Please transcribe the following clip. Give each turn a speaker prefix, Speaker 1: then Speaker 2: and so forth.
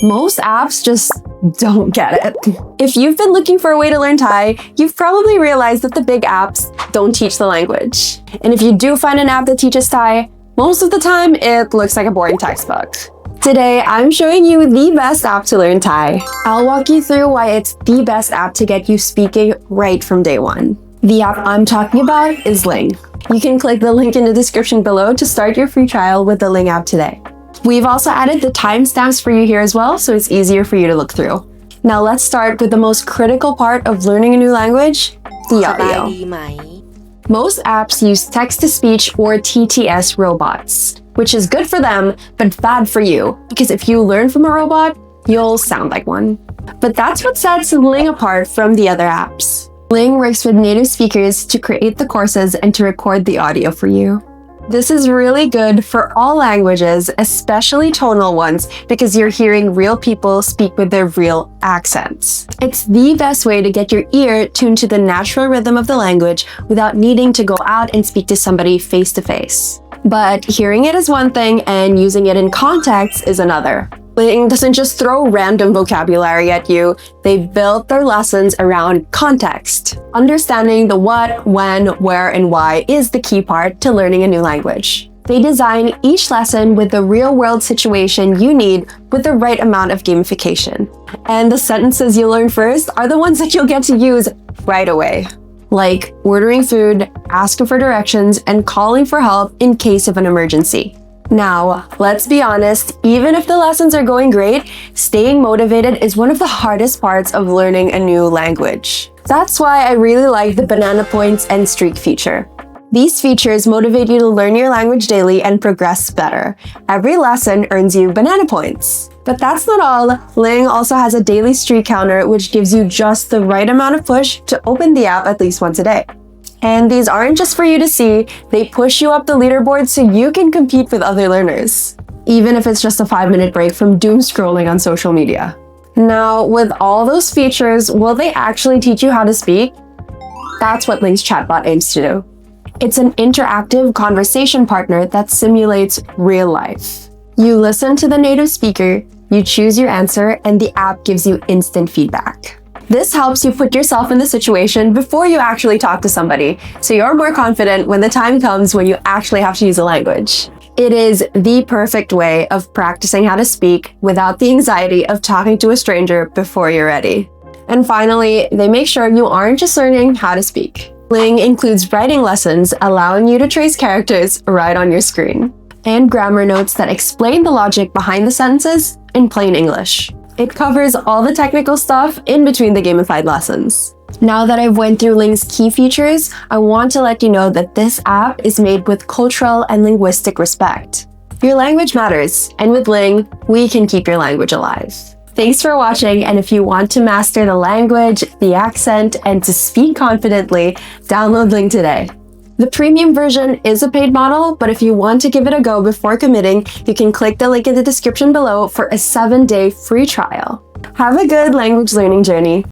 Speaker 1: Most apps just don't get it. If you've been looking for a way to learn Thai, you've probably realized that the big apps don't teach the language. And if you do find an app that teaches Thai, most of the time it looks like a boring textbook. Today, I'm showing you the best app to learn Thai. I'll walk you through why it's the best app to get you speaking right from day one. The app I'm talking about is Ling. You can click the link in the description below to start your free trial with the Ling app today. We've also added the timestamps for you here as well, so it's easier for you to look through. Now let's start with the most critical part of learning a new language, the audio. Most apps use text-to-speech or TTS robots, which is good for them, but bad for you, because if you learn from a robot, you'll sound like one. But that's what sets Ling apart from the other apps. Ling works with native speakers to create the courses and to record the audio for you. This is really good for all languages, especially tonal ones, because you're hearing real people speak with their real accents. It's the best way to get your ear tuned to the natural rhythm of the language without needing to go out and speak to somebody face to face. But hearing it is one thing and using it in context is another. Ling doesn't just throw random vocabulary at you, they've built their lessons around context. Understanding the what, when, where, and why is the key part to learning a new language. They design each lesson with the real-world situation you need with the right amount of gamification. And the sentences you learn first are the ones that you'll get to use right away. Like ordering food, asking for directions, and calling for help in case of an emergency. Now, let's be honest, even if the lessons are going great, staying motivated is one of the hardest parts of learning a new language. That's why I really like the banana points and streak feature. These features motivate you to learn your language daily and progress better. Every lesson earns you banana points. But that's not all. Ling also has a daily streak counter, which gives you just the right amount of push to open the app at least once a day. And these aren't just for you to see, they push you up the leaderboard so you can compete with other learners, even if it's just a 5-minute break from doom scrolling on social media. Now, with all those features, will they actually teach you how to speak? That's what Ling's Chatbot aims to do. It's an interactive conversation partner that simulates real life. You listen to the native speaker, you choose your answer, and the app gives you instant feedback. This helps you put yourself in the situation before you actually talk to somebody, so you're more confident when the time comes when you actually have to use a language. It is the perfect way of practicing how to speak without the anxiety of talking to a stranger before you're ready. And finally, they make sure you aren't just learning how to speak. Ling includes writing lessons, allowing you to trace characters right on your screen, and grammar notes that explain the logic behind the sentences in plain English. It covers all the technical stuff in between the gamified lessons. Now that I've went through Ling's key features, I want to let you know that this app is made with cultural and linguistic respect. Your language matters, and with Ling, we can keep your language alive. Thanks for watching, and if you want to master the language, the accent, and to speak confidently, download Ling today. The premium version is a paid model, but if you want to give it a go before committing, you can click the link in the description below for a 7-day free trial. Have a good language learning journey.